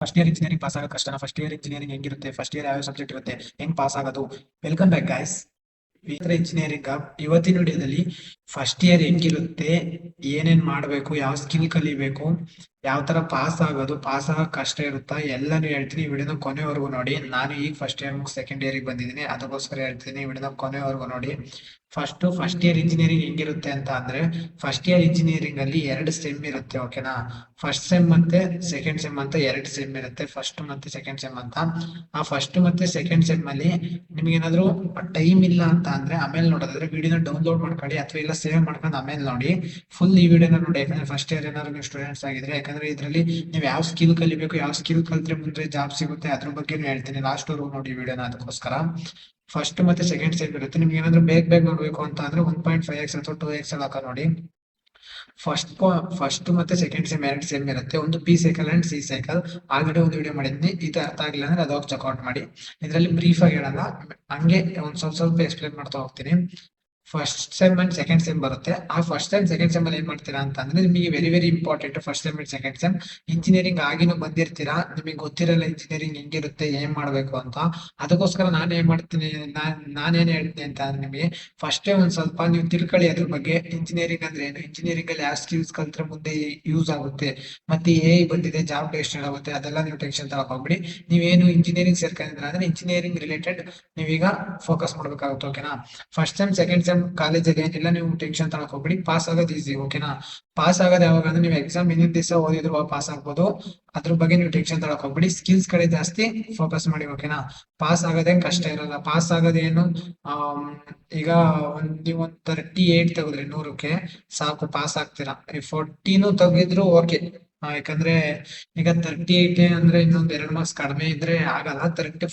First year engineering pass ಆಗೋದು ಕಷ್ಟನ? First year engineering ಹೆಂಗಿರುತ್ತೆ? First year ಯಾವ ಸಬ್ಜೆಕ್ಟ್ ಇರುತ್ತೆ? ಹೆಂಗ್ ಪಾಸ್ ಆಗೋದು? Welcome back guys. ಇಂಜಿನಿಯರಿಂಗ್ ಇವತ್ತಿನ ವಿಡಿಯೋದಲ್ಲಿ ಫಸ್ಟ್ ಇಯರ್ ಹೆಂಗಿರುತ್ತೆ, ಏನೇನ್ ಮಾಡ್ಬೇಕು, ಯಾವ ಸ್ಕಿಲ್ ಕಲಿಬೇಕು, ಯಾವ ತರ ಪಾಸ್ ಆಗೋದು, ಪಾಸ್ ಆಗಕ್ ಕಷ್ಟ ಇರುತ್ತಾ, ಎಲ್ಲಾನು ಹೇಳ್ತೀನಿ. ಈ ವಿಡಿಯೋನ ಕೊನೆವರೆಗೂ ನೋಡಿ. ನಾನು ಈಗ ಫಸ್ಟ್ ಇಯರ್ ಸೆಕೆಂಡ್ ಇಯರ್ ಬಂದಿದ್ದೀನಿ, ಅದಕ್ಕೋಸ್ಕರ ಹೇಳ್ತೀನಿ. ಈ ವಿಡಿಯೋನ ಕೊನೆವರೆಗೂ ನೋಡಿ. ಫಸ್ಟ್ ಇಯರ್ ಇಂಜಿನಿಯರಿಂಗ್ ಹೆಂಗಿರುತ್ತೆ ಅಂತ ಅಂದ್ರೆ, ಫಸ್ಟ್ ಇಯರ್ ಇಂಜಿನಿಯರಿಂಗ್ ಅಲ್ಲಿ ಎರಡು ಸೆಮ್ ಇರುತ್ತೆ, ಓಕೆನಾ? ಫಸ್ಟ್ ಸೆಮ್ ಮತ್ತೆ ಸೆಕೆಂಡ್ ಸೆಮ್ ಅಂತ ಎರಡು ಸೆಮ್ ಇರುತ್ತೆ, ಫಸ್ಟ್ ಮತ್ತೆ ಸೆಕೆಂಡ್ ಸೆಮ್ ಅಂತ. ಆ ಫಸ್ಟ್ ಮತ್ತೆ ಸೆಕೆಂಡ್ ಸೆಮ್ ಅಲ್ಲಿ ನಿಮ್ಗೆ ಏನಾದ್ರು ಟೈಮ್ ಇಲ್ಲ ಅಂತ ಅಂದ್ರೆ ಆಮೇಲೆ ನೋಡೋದಾದ್ರೆ ವಿಡಿಯೋನ ಡೌನ್ಲೋಡ್ ಮಾಡ್ಕೊಳ್ಳಿ, ಅಥವಾ ಇಲ್ಲ ಸೇವ್ ಮಾಡ್ಕೊಂಡು ಆಮೇಲೆ ನೋಡಿ. ಫುಲ್ ಈ ವಿಡಿಯೋನ ನೋಡಿ, ಯಾಕಂದ್ರೆ ಫಸ್ಟ್ ಇಯರ್ ಏನಾದ್ರು ನೀವು ಸ್ಟೂಡೆಂಟ್ಸ್ ಆಗಿದ್ರೆ, ಯಾಕಂದ್ರೆ ಇದರಲ್ಲಿ ನೀವು ಯಾವ ಸ್ಕಿಲ್ ಕಲಿಬೇಕು, ಯಾವ ಸ್ಕಿಲ್ ಕಲ್ತ್ರೆ ಮುಂದೆ ಜಾಬ್ ಸಿಗುತ್ತೆ, ಅದ್ರ ಬಗ್ಗೆ ಹೇಳ್ತೀನಿ. ಲಾಸ್ಟ್ ವರೆಗೂ ನೋಡಿ ವಿಡಿಯೋನ. ಅದಕ್ಕೋಸ್ಕರ ಫಸ್ಟ್ ಮತ್ತೆ ಸೆಕೆಂಡ್ ಸೆಮ್ ಇರುತ್ತೆ. ನಿಮ್ಗೆ ಏನಾದ್ರು ಬೇಗ ನೋಡ್ಬೇಕು ಅಂತ ಅಂದ್ರೆ 1.5x ಅಥವಾ 2x ಹಾಕ ನೋಡಿ. ಫಸ್ಟ್ ಫಸ್ಟ್ ಮತ್ತೆ ಸೆಕೆಂಡ್ ಸೆಮ್ ಎರಡು ಸೆಮ್ ಇರುತ್ತೆ. ಒಂದು P cycle and C cycle. Already ಒಂದು ವಿಡಿಯೋ ಮಾಡಿದ್ನಿ, ಇದು ಅರ್ಥ ಆಗಿಲ್ಲ ಅಂದ್ರೆ ಅದೋಗಿ ಚೆಕ್ಔಟ್ ಮಾಡಿ. ಇದರಲ್ಲಿ ಬ್ರೀಫ್ ಆಗಿ ಹೇಳಲ್ಲ, ಹಂಗೆ ಒಂದ್ ಸ್ವಲ್ಪ ಎಕ್ಸ್ಪ್ಲೇನ್ ಮಾಡ್ತಾ ಹೋಗ್ತೀನಿ. First sem and second sem ಬರುತ್ತೆ. ಆ ಫಸ್ಟ್ ಸೆಮ್ ಸೆಕೆಂಡ್ ಸೆಮ್ ಅಲ್ಲಿ ಏನ್ ಮಾಡ್ತೀರಾ ಅಂತ ಅಂದ್ರೆ, ನಿಮಗೆ very important first sem and second sem. Engineering ಆಗಿನೂ ಬಂದಿರ್ತೀರಾ, ನಿಮಗೆ ಗೊತ್ತಿರಲ್ಲ ಇಂಜಿನಿಯರಿಂಗ್ ಹೆಂಗಿರುತ್ತೆ, ಏನ್ ಮಾಡ್ಬೇಕು ಅಂತ. ಅದಕ್ಕೋಸ್ಕರ ನಾನು ಏನ್ ಮಾಡ್ತೀನಿ, ನಾನೇನ್ ಹೇಳ್ತೀನಿ ಅಂತ ಅಂದ್ರೆ, ನಿಮಗೆ ಫಸ್ಟೇ ಒಂದ್ ಸ್ವಲ್ಪ ನೀವು ತಿಳ್ಕೊಳ್ಳಿ ಅದ್ರ ಬಗ್ಗೆ. ಇಂಜಿನಿಯರಿಂಗ್ ಅಂದ್ರೆ ಏನು, ಇಂಜಿನಿಯರಿಂಗ್ ಅಲ್ಲಿ ಯಾವ ಸ್ಕಿಲ್ಸ್ ಕಲ್ತ್ರೆ ಮುಂದೆ ಯೂಸ್ ಆಗುತ್ತೆ, ಮತ್ತೆ ಬಂದಿದೆ ಜಾಬ್ ಟೆಸ್ಟ್ ಆಗುತ್ತೆ, ಅದೆಲ್ಲ ನೀವು ಟೆನ್ಷನ್ ತಗೊಕ್ ಹೋಗ್ಬಿಡಿ. ನೀವೇನು ಇಂಜಿನಿಯರಿಂಗ್ ಸೇರ್ಕೊಂಡಿದ್ರೆ ಅಂದ್ರೆ ಇಂಜಿನಿಯರಿಂಗ್ ರಿಲೇಟೆಡ್ ನೀವೀಗ ಫೋಕಸ್ ಮಾಡ್ಬೇಕಾಗುತ್ತೆ, ಓಕೆನಾ? ಫಸ್ಟ್ ಸೆಮ್ ಸೆಕೆಂಡ್ ಸೆಮ್ ಕಾಲೇಜಲ್ಲಿ ಏನಿಲ್ಲ, ನೀವು ಟೆನ್ಷನ್ ತಗೊಳಕ್ ಹೋಗ್ಬಿಡಿ. ಪಾಸ್ ಆಗೋದು ಈಸಿ, ಓಕೆನಾ? ಪಾಸ್ ಆಗೋದು ಯಾವಾಗ ಅಂದ್ರೆ, ನೀವು ಎಕ್ಸಾಮ್ ಹಿಂದಿನ ದಿವಸ ಓದಿದ್ರು ಪಾಸ್ ಆಗ್ಬೋದು. ಅದ್ರ ಬಗ್ಗೆ ನೀವು ಟೆನ್ಷನ್ ತಗೊಳಕ್ ಹೋಗ್ಬಿಡಿ. ಸ್ಕಿಲ್ಸ್ ಕಡೆ ಜಾಸ್ತಿ ಫೋಕಸ್ ಮಾಡಿ, ಓಕೆನಾ? ಪಾಸ್ ಆಗೋದೇನ್ ಕಷ್ಟ ಇರಲ್ಲ. ಪಾಸ್ ಆಗೋದೇನು, ಆಮ್, ಈಗ ನೀವೊಂದ್ 38 ತೆಗೆದ್ರಿ 100ಕ್ಕೆ, ಸಾಕು ಪಾಸ್ ಆಗ್ತೀರಾ. 14 ತೆಗೆದ್ರು ಓಕೆ. ಯಾಕಂದ್ರೆ ಈಗ 38 ಅಂದ್ರೆ ಇನ್ನೊಂದ್ 2 ಮಾರ್ಕ್ಸ್ ಕಡಿಮೆ ಇದ್ರೆ ಆಗಲ್ಲ.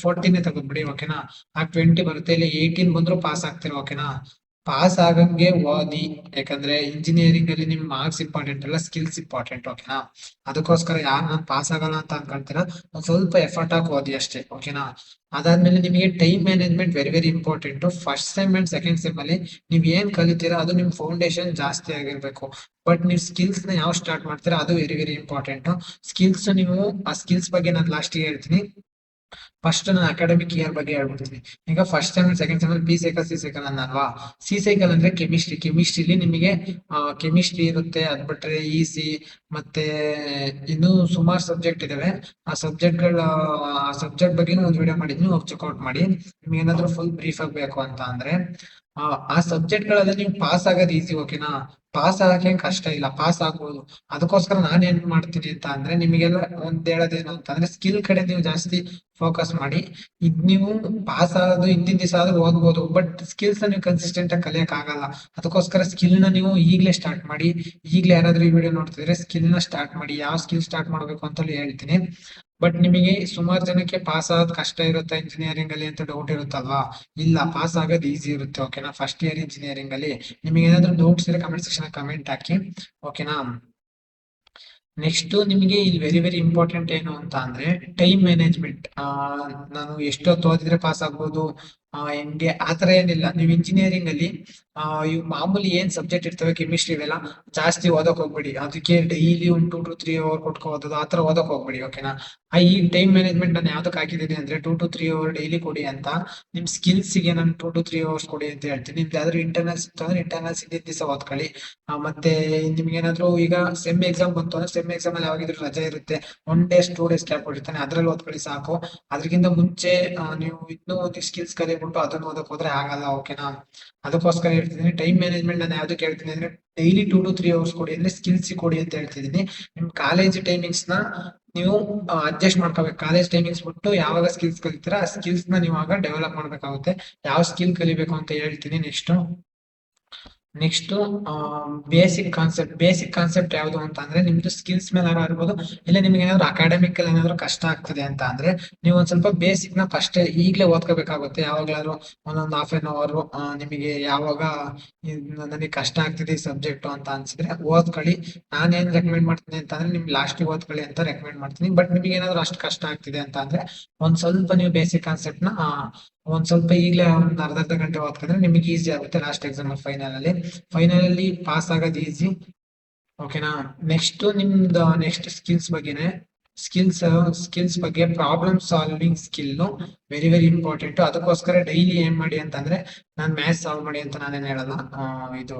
14 ತೆಗೆದ್ಬಿಡಿ, ಓಕೆನಾ? ಆ 20 ಬರುತ್ತೆ, ಇಲ್ಲಿ 18 ಬಂದ್ರು ಪಾಸ್ ಆಗ್ತೀರಾ, ಓಕೆನಾ? ಪಾಸ್ ಆಗಂಗೆ ಓದಿ, ಯಾಕಂದ್ರೆ ಇಂಜಿನಿಯರಿಂಗ್ ಅಲ್ಲಿ ನಿಮ್ ಮಾರ್ಕ್ಸ್ ಇಂಪಾರ್ಟೆಂಟ್ ಅಲ್ಲ, ಸ್ಕಿಲ್ಸ್ ಇಂಪಾರ್ಟೆಂಟ್, ಓಕೆನಾ? ಅದಕ್ಕೋಸ್ಕರ ಯಾರು ನಾನು ಪಾಸ್ ಆಗಲ್ಲ ಅಂತ ಅನ್ಕೊಂತೀರಾ, ಒಂದ್ ಸ್ವಲ್ಪ ಎಫರ್ಟ್ ಹಾಕಿ ಓದಿ ಅಷ್ಟೇ, ಓಕೆನಾ? ಅದಾದ್ಮೇಲೆ ನಿಮಗೆ time management very important. First sem and second sem ಅಲ್ಲಿ ನೀವ್ ಏನ್ ಕಲಿತೀರಾ ಅದು ನಿಮ್ ಫೌಂಡೇಶನ್ ಜಾಸ್ತಿ ಆಗಿರ್ಬೇಕು. ಬಟ್ ನೀವು ಸ್ಕಿಲ್ಸ್ ನ ಯಾವ ಸ್ಟಾರ್ಟ್ ಮಾಡ್ತೀರಾ ಅದು ವೆರಿ ಇಂಪಾರ್ಟೆಂಟ್. ಸ್ಕಿಲ್ಸ್ ನೀವು ಆ ಸ್ಕಿಲ್ಸ್ ಬಗ್ಗೆ ನಾನು ಲಾಸ್ಟ್ ಹೇಳ್ತೀನಿ. ಫಸ್ಟ್ ನಾನು ಅಕಾಡೆಮಿಕ್ ಇಯರ್ ಬಗ್ಗೆ ಹೇಳ್ಬಿಡ್ತೀನಿ. ಈಗ first sem second sem B cycle C cycle ಅನ್ನಲ್ವಾ? ಸಿ ಸೈಕಲ್ ಅಂದ್ರೆ ಕೆಮಿಸ್ಟ್ರಿಲಿ ನಿಮಗೆ ಕೆಮಿಸ್ಟ್ರಿ ಇರುತ್ತೆ. ಅದ್ ಬಿಟ್ರೆ ಇಸಿ ಮತ್ತೆ ಇನ್ನು ಸುಮಾರು ಸಬ್ಜೆಕ್ಟ್ ಇದಾವೆ. ಆ ಸಬ್ಜೆಕ್ಟ್ ಬಗ್ಗೆ ಒಂದು ವಿಡಿಯೋ ಮಾಡಿದ್ನಿ, ಹೋಗಿ ಚೆಕ್ಔಟ್ ಮಾಡಿ. ನಿಮ್ಗೆ ಏನಾದ್ರು ಫುಲ್ ಬ್ರೀಫ್ ಆಗ್ಬೇಕು ಅಂತ ಅಂದ್ರೆ, ಆ ಸಬ್ಜೆಕ್ಟ್ ಗಳಲ್ಲಿ ನೀವು ಪಾಸ್ ಆಗೋದು ಈಸಿ, ಓಕೆನಾ? ಪಾಸ್ ಆಗಕ್ಕೆ ಕಷ್ಟ ಇಲ್ಲ, ಪಾಸ್ ಆಗ್ಬೋದು. ಅದಕ್ಕೋಸ್ಕರ ನಾನು ಏನ್ ಮಾಡ್ತೀನಿ ಅಂತ ಅಂದ್ರೆ, ನಿಮಗೆಲ್ಲ ಒಂದ್ ಹೇಳೋದೇನು ಅಂತ ಅಂದ್ರೆ, ಸ್ಕಿಲ್ ಕಡೆ ನೀವು ಜಾಸ್ತಿ ಫೋಕಸ್ ಮಾಡಿ. ಈಗ ನೀವು ಪಾಸ್ ಆಗೋದು ಹಿಂದಿನ ದಿವಸ ಆದ್ರೂ ಓದ್ಬೋದು, ಬಟ್ ಸ್ಕಿಲ್ಸ್ ನೀವು ಕನ್ಸಿಸ್ಟೆಂಟ್ ಆಗಿ ಕಲಿಯಕ್ ಆಗಲ್ಲ. ಅದಕ್ಕೋಸ್ಕರ ಸ್ಕಿಲ್ ನ ನೀವು ಈಗ್ಲೇ ಸ್ಟಾರ್ಟ್ ಮಾಡಿ. ಈಗ್ಲೇ ಯಾರಾದ್ರೂ ಈ ವಿಡಿಯೋ ನೋಡ್ತಿದ್ರೆ ಸ್ಕಿಲ್ ನ ಸ್ಟಾರ್ಟ್ ಮಾಡಿ. ಯಾವ ಸ್ಕಿಲ್ ಸ್ಟಾರ್ಟ್ ಮಾಡ್ಬೇಕು ಅಂತಲೂ ಹೇಳ್ತೀನಿ. ಬಟ್ ನಿಮಗೆ ಸುಮಾರು ಜನಕ್ಕೆ ಪಾಸ್ ಆಗೋದು ಕಷ್ಟ ಇರುತ್ತೆ ಇಂಜಿನಿಯರಿಂಗ್ ಅಲ್ಲಿ ಅಂತ ಡೌಟ್ ಇರುತ್ತಲ್ವಾ? ಇಲ್ಲ, ಪಾಸ್ ಆಗೋದು ಈಸಿ ಇರುತ್ತೆ, ಓಕೆನಾ? ಫಸ್ಟ್ ಇಯರ್ ಇಂಜಿನಿಯರಿಂಗ್ ಅಲ್ಲಿ ನಿಮಗೆ ಏನಾದ್ರು ಡೌಟ್ಸ್ ಇದ್ರೆ ಕಮೆಂಟ್ ಸೆಕ್ಷನ್ ಕಮೆಂಟ್ ಹಾಕಿ, ಓಕೆನಾ? ನೆಕ್ಸ್ಟ್ ನಿಮಗೆ ಇಲ್ಲಿ ವೆರಿ ಇಂಪಾರ್ಟೆಂಟ್ ಏನು ಅಂತ ಅಂದ್ರೆ, ಟೈಮ್ ಮ್ಯಾನೇಜ್ಮೆಂಟ್. ನಾನು ಎಷ್ಟೊತ್ತು ಓದಿದ್ರೆ ಪಾಸ್ ಆಗ್ಬೋದು, ಹೆಂಗೆ ಆತರ ಏನಿಲ್ಲ. ನೀವು ಇಂಜಿನಿಯರಿಂಗ್ ಅಲ್ಲಿ ಇವ್ ಮಾಮೂಲಿ ಏನ್ ಸಬ್ಜೆಕ್ಟ್ ಇರ್ತವೆ, ಕೆಮಿಸ್ಟ್ರಿ ಇವೆಲ್ಲ ಜಾಸ್ತಿ ಓದಕ್ ಹೋಗ್ಬೇಡಿ. ಅದಕ್ಕೆ ಡೈಲಿ ಒಂದು 2 to 3 hour ಕೊಟ್ಕೊ ಓದೋದು, ಆತರ ಓದಕ್ ಹೋಗ್ಬೇಡಿ, ಓಕೆನಾ? ಈ ಟೈಮ್ ಮ್ಯಾನೇಜ್ಮೆಂಟ್ ನಾನು ಯಾವ್ದಕ್ ಹಾಕಿದ್ದೀನಿ ಅಂದ್ರೆ, 2 to 3 hour ಡೈಲಿ ಕೊಡಿ ಅಂತ. ನಿಮ್ ಸ್ಕಿಲ್ಸ್ ಗೆ ನಾನು 2 to 3 hours ಕೊಡಿ ಅಂತ ಹೇಳ್ತೀನಿ. ನಿಮ್ದು ಯಾವ್ದಾದ್ರು ಇಂಟರ್ನಲ್ಸ್ ಇತ್ತು ಅಂದ್ರೆ ಇಂಟರ್ನಲ್ಸ್ ಹಿಂದಿನ ದಿವಸ ಓದ್ಕೊಳ್ಳಿ. ಮತ್ತೆ ನಿಮ್ಗೆ ಏನಾದ್ರು ಈಗ ಸೆಮ್ ಎಕ್ಸಾಮ್ ಬಂತು ಅಂದ್ರೆ, ಸೆಮ್ ಎಕ್ಸಾಮ್ ಅಲ್ಲಿ ಯಾವಾಗಿದ್ರು ರಜೆ ಇರುತ್ತೆ, 1 days 2 days ಗ್ಯಾಪ್ ಕೊಟ್ಟಿರ್ತಾನೆ, ಅದ್ರಲ್ಲಿ ಓದ್ಕೊಳ್ಳಿ ಸಾಕು. ಅದಕ್ಕಿಂತ ಮುಂಚೆ ನೀವು ಇನ್ನೂ ಒಂದು ಸ್ಕಿಲ್ಸ್ ಕಲಿಬಿಟ್ಟು ಅದನ್ನ ಓದಕ್ ಹೋದ್ರೆ ಆಗಲ್ಲ, ಓಕೆನಾ? ಅದಕ್ಕೋಸ್ಕರ ಹೇಳ್ತಿದ್ದೀನಿ ಟೈಮ್ ಮ್ಯಾನೇಜ್ಮೆಂಟ್. ನಾನು ಯಾವ್ದಕ್ಕೆ ಹೇಳ್ತೀನಿ ಅಂದ್ರೆ, ಡೈಲಿ 2 to 3 hours ಕೊಡಿ ಅಂದ್ರೆ ಸ್ಕಿಲ್ಸ್ ಕೊಡಿ ಅಂತ ಹೇಳ್ತಿದ್ದೀನಿ. ನಿಮ್ ಕಾಲೇಜ್ ಟೈಮಿಂಗ್ಸ್ ನ ನೀವು ಅಡ್ಜಸ್ಟ್ ಮಾಡ್ಕೋಬೇಕು. ಕಾಲೇಜ್ ಟೈಮಿಂಗ್ಸ್ ಬಿಟ್ಟು ಯಾವಾಗ ಸ್ಕಿಲ್ಸ್ ಕಲಿತೀರಾ ಆ ಸ್ಕಿಲ್ಸ್ ನ ನೀವು ಆಗ ಡೆವಲಪ್ ಮಾಡ್ಬೇಕಾಗುತ್ತೆ. ಯಾವ ಸ್ಕಿಲ್ ಕಲಿಬೇಕು ಅಂತ ಹೇಳ್ತೀನಿ ನೆಕ್ಸ್ಟ್. ಬೇಸಿಕ್ ಕಾನ್ಸೆಪ್ಟ್ ಯಾವುದು ಅಂತ ಅಂದ್ರೆ, ನಿಮ್ದು ಸ್ಕಿಲ್ಸ್ ಮೇಲೆ ಇರ್ಬೋದು, ಇಲ್ಲ ನಿಮ್ಗೆ ಏನಾದ್ರು ಅಕಾಡೆಮಿಕ್ ಅಲ್ಲಿ ಏನಾದ್ರು ಕಷ್ಟ ಆಗ್ತಿದೆ ಅಂತ ಅಂದ್ರೆ, ನೀವು ಒಂದ್ ಸ್ವಲ್ಪ ಬೇಸಿಕ್ ನ ಫಸ್ಟ್ ಈಗ್ಲೇ ಓದ್ಕೋಬೇಕಾಗುತ್ತೆ. ಯಾವಾಗ್ಲಾದ್ರು ಒಂದೊಂದು ½ an hour ನಿಮಗೆ ಯಾವಾಗ ನನಗೆ ಕಷ್ಟ ಆಗ್ತಿದೆ ಈ ಸಬ್ಜೆಕ್ಟ್ ಅಂತ ಅನ್ಸಿದ್ರೆ ಓದ್ಕೊಳ್ಳಿ. ನಾನೇನ್ ರೆಕಮೆಂಡ್ ಮಾಡ್ತೀನಿ ಅಂತ ಅಂದ್ರೆ, ನಿಮ್ ಲಾಸ್ಟಿಗೆ ಓದ್ಕೊಳ್ಳಿ ಅಂತ ರೆಕಮೆಂಡ್ ಮಾಡ್ತೀನಿ. ಬಟ್ ನಿಮಗೆ ಏನಾದ್ರು ಅಷ್ಟು ಕಷ್ಟ ಆಗ್ತಿದೆ ಅಂತ ಅಂದ್ರೆ, ಒಂದ್ ಸ್ವಲ್ಪ ನೀವು ಬೇಸಿಕ್ ಕಾನ್ಸೆಪ್ಟ್ ನ ಒಂದ್ ಸ್ವಲ್ಪ ಈಗ್ಲೇ ಒಂದ್ ಅರ್ಧ ಗಂಟೆ ಓದ್ಕೊಂಡ್ರೆ ನಿಮಗೆ ಈಸಿ ಆಗುತ್ತೆ. ಲಾಸ್ಟ್ ಎಕ್ಸಾಮ್ ಫೈನಲ್ ಅಲ್ಲಿ ಪಾಸ್ ಆಗೋದು ಈಸಿ, ಓಕೆನಾ? ನೆಕ್ಸ್ಟ್ ನಿಮ್ದು ನೆಕ್ಸ್ಟ್ ಸ್ಕಿಲ್ಸ್ ಬಗ್ಗೆನೆ. ಸ್ಕಿಲ್ಸ್ ಬಗ್ಗೆ problem solving skill very very important. ಅದಕ್ಕೋಸ್ಕರ ಡೈಲಿ ಏನ್ ಮಾಡಿ ಅಂತಂದ್ರೆ, ನಾನ್ ಮ್ಯಾಥ್ಸ್ ಸಾಲ್ವ್ ಮಾಡಿ ಅಂತ ನಾನೇನ್ ಹೇಳಲ್ಲ, ಇದು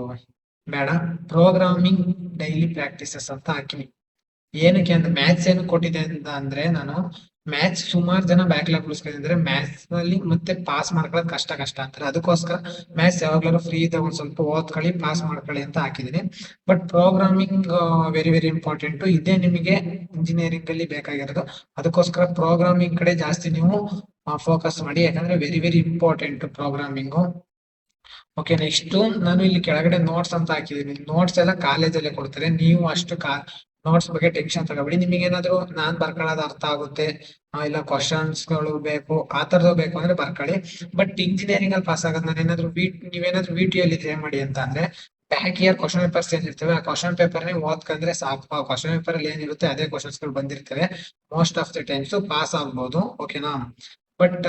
ಬೇಡ, ಪ್ರೋಗ್ರಾಮಿಂಗ್ ಡೈಲಿ ಪ್ರಾಕ್ಟೀಸಸ್ ಅಂತ ಹಾಕಿನಿ. ಏನಕ್ಕೆ ಅಂದ್ರೆ ಮ್ಯಾಥ್ಸ್ ಏನು ಕೊಟ್ಟಿದೆ ಅಂತ ಅಂದ್ರೆ, ನಾನು ಮ್ಯಾಥ್ಸ್ ಸುಮಾರು ಜನ ಬ್ಯಾಕ್ಲಾಗ್ ಉಳಿಸ್ಕೊಂಡಿದ್ರೆ ಮ್ಯಾಥ್ಸ್ ನಲ್ಲಿ ಮತ್ತೆ ಪಾಸ್ ಮಾಡ್ಕೊಳ್ಳೋದು ಕಷ್ಟ ಅಂತಾರೆ. ಅದಕ್ಕೋಸ್ಕರ ಮ್ಯಾಥ್ಸ್ ಯಾವಾಗ್ಲೂ ಫ್ರೀ ಇದ್ದಾಗ ಒಂದ್ ಸ್ವಲ್ಪ ಓದ್ಕೊಳ್ಳಿ, ಪಾಸ್ ಮಾಡ್ಕೊಳ್ಳಿ ಅಂತ ಹಾಕಿದೀನಿ. But programming very very important. ಇದೇ ನಿಮಗೆ ಇಂಜಿನಿಯರಿಂಗ್ ಅಲ್ಲಿ ಬೇಕಾಗಿರೋದು. ಅದಕ್ಕೋಸ್ಕರ ಪ್ರೋಗ್ರಾಮಿಂಗ್ ಕಡೆ ಜಾಸ್ತಿ ನೀವು ಫೋಕಸ್ ಮಾಡಿ, ಯಾಕಂದ್ರೆ very very important programming. Okay, next ನಾನು ಇಲ್ಲಿ ಕೆಳಗಡೆ ನೋಟ್ಸ್ ಅಂತ ಹಾಕಿದೀನಿ. ನೋಟ್ಸ್ ಎಲ್ಲ ಕಾಲೇಜಲ್ಲೇ ಕೊಡ್ತಾರೆ, ನೀವು ಅಷ್ಟು ನೋಟ್ಸ್ ಬಗ್ಗೆ ಟೆನ್ಷನ್ ತಗೋಬೇಡಿ. ನಿಮಗೆ ಏನಾದ್ರು ನಾನ್ ಬರ್ಕೊಳ್ಳೋದು ಅರ್ಥ ಆಗುತ್ತೆ, ಇಲ್ಲ ಕ್ವಶನ್ಸ್ ಗಳು ಬೇಕು ಆ ತರದ್ದು ಬೇಕು ಅಂದ್ರೆ ಬರ್ಕೊಳ್ಳಿ. ಬಟ್ ಇಂಜಿನಿಯರಿಂಗ್ ಅಲ್ಲಿ ಪಾಸ್ ಆಗೋದು, ನಾನು ಏನಾದ್ರು ನೀವೇನಾದ್ರು VT ಅಲ್ಲಿ ಏನ್ ಮಾಡಿ ಅಂತ ಅಂದ್ರೆ, ಬ್ಯಾಕ್ ಇಯರ್ ಕ್ವಶನ್ ಪೇಪರ್ಸ್ ಏನಿರ್ತವೆ ಆ ಕ್ವಶನ್ ಪೇಪರ್ ನೇ ಓದ್ಕೊಂಡ್ರೆ ಸಾಕು. ಆ ಕ್ವಶನ್ ಪೇಪರ್ ಅಲ್ಲಿ ಏನಿರುತ್ತೆ ಅದೇ ಕ್ವಶನ್ಸ್ ಗಳು ಬಂದಿರ್ತವೆ. Most of the times pass ಆಗ್ಬೋದು. ಓಕೆನಾ? ಬಟ್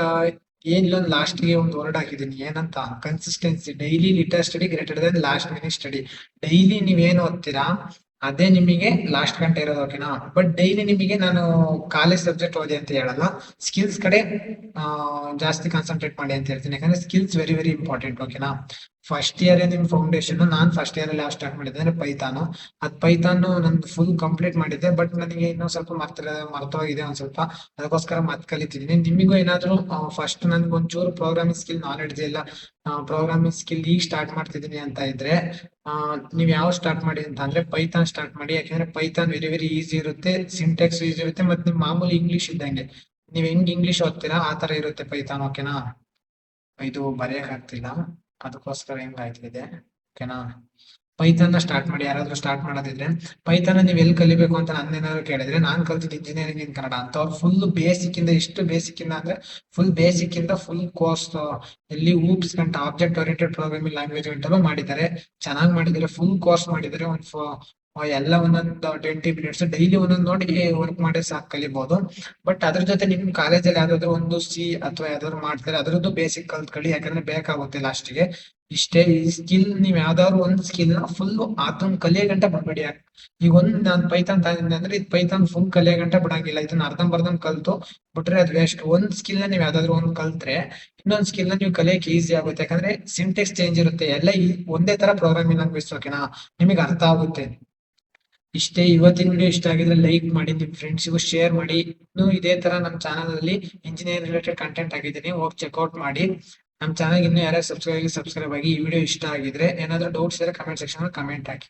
ಏನಿಲ್ಲ, ಲಾಸ್ಟ್ ಗೆ ಒಂದು ವರ್ಡ್ ಹಾಕಿದೀನಿ, ಏನಂತ, consistency. Daily litre study greater than last minute study. Daily ನೀವೇನ್ ಓದ್ತೀರಾ ಅದೇ ನಿಮಗೆ ಲಾಸ್ಟ್ ಗಂಟೆ ಇರೋದು. ಓಕೆನಾ? ಬಟ್ ಡೈಲಿ ನಿಮಗೆ ನಾನು ಕಾಲೇಜ್ ಸಬ್ಜೆಕ್ಟ್ ಓದಿ ಅಂತ ಹೇಳಲ್ಲ, ಸ್ಕಿಲ್ಸ್ ಕಡೆ ಜಾಸ್ತಿ ಕಾನ್ಸಂಟ್ರೇಟ್ ಮಾಡಿ ಅಂತ ಹೇಳ್ತೀನಿ. ಯಾಕಂದ್ರೆ ಸ್ಕಿಲ್ಸ್ ವೆರಿ ವೆರಿ ಇಂಪಾರ್ಟೆಂಟ್. ಓಕೆನಾ? ಫಸ್ಟ್ ಇಯರ್ ನಿಮ್ ಫೌಂಡೇಶನ್, ನಾನ್ ಫಸ್ಟ್ ಇಯರ್ ಅಲ್ಲಿ ಯಾವ ಸ್ಟಾರ್ಟ್ ಮಾಡಿದ್ದೆ ಅಂದ್ರೆ ಪೈಥಾನ್. ಪೈಥಾನ್ ನಂದು ಫುಲ್ ಕಂಪ್ಲೀಟ್ ಮಾಡಿದ್ದೆ, ಬಟ್ ನನಗೆ ಇನ್ನೊಂದ್ ಸ್ವಲ್ಪ ಮರ್ತೋಗಿದೆ ಒಂದ್ ಸ್ವಲ್ಪ. ಅದಕ್ಕೋಸ್ಕರ ಮತ್ ಕಲಿತಿದ್ದೀನಿ. ನಿಮಗೂ ಏನಾದ್ರು ಫಸ್ಟ್ ನನ್ಗೆ ಒಂಚೂರು ಪ್ರೋಗ್ರಾಮಿಂಗ್ ಸ್ಕಿಲ್ ನಾಲೆಡ್ಜ್ ಇಲ್ಲ, ಪ್ರೋಗ್ರಾಮಿಂಗ್ ಸ್ಕಿಲ್ ಈಗ ಸ್ಟಾರ್ಟ್ ಮಾಡ್ತಿದ್ದೀನಿ ಅಂತ ಇದ್ರೆ, ನೀವ್ ಯಾವ ಸ್ಟಾರ್ಟ್ ಮಾಡಿ ಅಂತ ಅಂದ್ರೆ ಪೈಥಾನ್ ಸ್ಟಾರ್ಟ್ ಮಾಡಿ. ಯಾಕಂದ್ರೆ ಪೈಥಾನ್ ವೆರಿ ವೆರಿ ಈಸಿ ಇರುತ್ತೆ, ಸಿಂಟೆಕ್ಸ್ ಈಸಿ ಇರುತ್ತೆ, ಮತ್ತೆ ನಿಮ್ ಮಾಮೂಲಿ ಇಂಗ್ಲಿಷ್ ಇದ್ದಂಗೆ ನೀವ್ ಹೆಂಗ್ ಇಂಗ್ಲಿಷ್ ಓದ್ತೀರಾ ಆ ತರ ಇರುತ್ತೆ ಪೈಥಾನ್. ಓಕೆನಾ? ಇದು ಬರೆಯಕ್ ಆಗ್ತಿಲ್ಲ, ಅದಕ್ಕೋಸ್ಕರ ಹೆಂಗ್ ಆಯ್ತಿದೆ. ಓಕೆನಾ? ಪೈಥಾನ್ ಸ್ಟಾರ್ಟ್ ಮಾಡಿ. ಯಾರಾದ್ರೂ ಸ್ಟಾರ್ಟ್ ಮಾಡೋದಿದ್ರೆ, ಪೈಥಾನ್ ನೀವ್ ಎಲ್ಲಿ ಕಲಿಬೇಕು ಅಂತ ನನ್ನೇನಾದ್ರು ಕೇಳಿದ್ರೆ, ನಾನ್ ಕಲ್ತಿದ್ದು ಇಂಜಿನಿಯರಿಂಗ್ ಇನ್ ಕನ್ನಡ ಅಂತ. ಅವ್ರು ಫುಲ್ ಬೇಸಿಕ್ ಇಂದ, ಎಷ್ಟು ಬೇಸಿಕ್ ಇಂದ ಅಂದ್ರೆ ಫುಲ್ ಬೇಸಿಕ್ ಇಂದ ಫುಲ್ ಕೋರ್ಸ್ ಎಲ್ಲಿ ಊಪ್ಸ್ ಗಂಟ ಆಬ್ಜೆಕ್ಟ್ ಓರಿಯೆಂಟೆಡ್ ಪ್ರೋಗ್ರಾಮಿಂಗ್ ಲ್ಯಾಂಗ್ವೇಜ್ ಗಂಟಲು ಮಾಡಿದ್ದಾರೆ. ಚೆನ್ನಾಗಿ ಮಾಡಿದ್ದಾರೆ, ಫುಲ್ ಕೋರ್ಸ್ ಮಾಡಿದ್ದಾರೆ. ಎಲ್ಲ ಒಂದೊಂದು 20 ಮಿನಿಟ್ಸ್ ಡೈಲಿ ಒಂದೊಂದು ನೋಡಿ ವರ್ಕ್ ಮಾಡಿ ಸಾಕು, ಕಲಿಬಹುದು. ಬಟ್ ಅದ್ರ ಜೊತೆ ನಿಮ್ ಕಾಲೇಜಲ್ಲಿ ಯಾವ್ದಾದ್ರು ಒಂದು ಸಿ ಅಥವಾ ಯಾವ್ದಾದ್ರು ಮಾಡ್ತಾರೆ, ಅದ್ರದ್ದು ಬೇಸಿಕ್ ಕಲ್ತ್ಕೊಳ್ಳಿ, ಯಾಕಂದ್ರೆ ಬೇಕಾಗುತ್ತೆ ಲಾಸ್ಟ್ಗೆ. ಇಷ್ಟೇ, ಈ ಸ್ಕಿಲ್ ನೀವ್ ಯಾವ್ದಾದ್ರು ಒಂದ್ ಸ್ಕಿಲ್ ನ ಫುಲ್ ಅದನ್ನ ಕಲಿಯೋ ಗಂಟ ಬಿಡ್ಬೇಡಿ. ಈಗ ನಾನ್ ಪೈಥಾನ್ ತಂದಿದ್ದೆ ಅಂದ್ರೆ, ಇದು ಪೈಥಾನ್ ಫುಲ್ ಕಲಿಯೋ ಗಂಟ ಬಿಡಂಗಿಲ್ಲ. ಇದನ್ನ ಅರ್ಧಂಬರ್ಧಂ ಕಲ್ತು ಬಿಟ್ರೆ ಅದು ವೇಸ್ಟ್. ಒಂದ್ ಸ್ಕಿಲ್ ನ ನೀವ್ ಯಾವ್ದಾದ್ರು ಒಂದ್ ಕಲ್ತ್ರೆ ಇನ್ನೊಂದ್ ಸ್ಕಿಲ್ ನ ನೀವು ಕಲಿಯಕ್ಕೆ ಈಸಿ ಆಗುತ್ತೆ. ಯಾಕಂದ್ರೆ ಸಿಂಟೆಕ್ಸ್ ಚೇಂಜ್ ಇರುತ್ತೆ, ಎಲ್ಲ ಒಂದೇ ತರ ಪ್ರೋಗ್ರಾಮಿಂಗ್ ಲ್ಯಾಂಗ್ವೇಜ್. ಓಕೆನಾ? ನಿಮಗೆ ಅರ್ಥ ಆಗುತ್ತೆ. ಇಷ್ಟೇ, ಇವತ್ತಿನ ವಿಡಿಯೋ ಇಷ್ಟ ಆಗಿದ್ರೆ ಲೈಕ್ ಮಾಡಿ, ನಿಮ್ ಫ್ರೆಂಡ್ಸ್ಗೂ ಶೇರ್ ಮಾಡಿ. ಇನ್ನು ಇದೇ ತರ ನಮ್ಮ ಚಾನಲ್ ಅಲ್ಲಿ ಇಂಜಿನಿಯರ್ ರಿಲೇಟೆಡ್ ಕಂಟೆಂಟ್ ಆಗಿದ್ದೀನಿ, ಹೋಗಿ ಚೆಕ್ಔಟ್ ಮಾಡಿ. ನಮ್ಮ ಚಾನಲ್ ಇನ್ನು ಯಾರ್ಯಾರು ಸಬ್ಸ್ಕ್ರೈಬ್ ಆಗಿ ಈ ವಿಡಿಯೋ ಇಷ್ಟ ಆಗಿದ್ರೆ, ಏನಾದ್ರು ಡೌಟ್ಸ್ ಇದ್ರೆ ಕಮೆಂಟ್ ಸೆಕ್ಷನ್ ಅಲ್ಲಿ ಕಮೆಂಟ್ ಹಾಕಿ.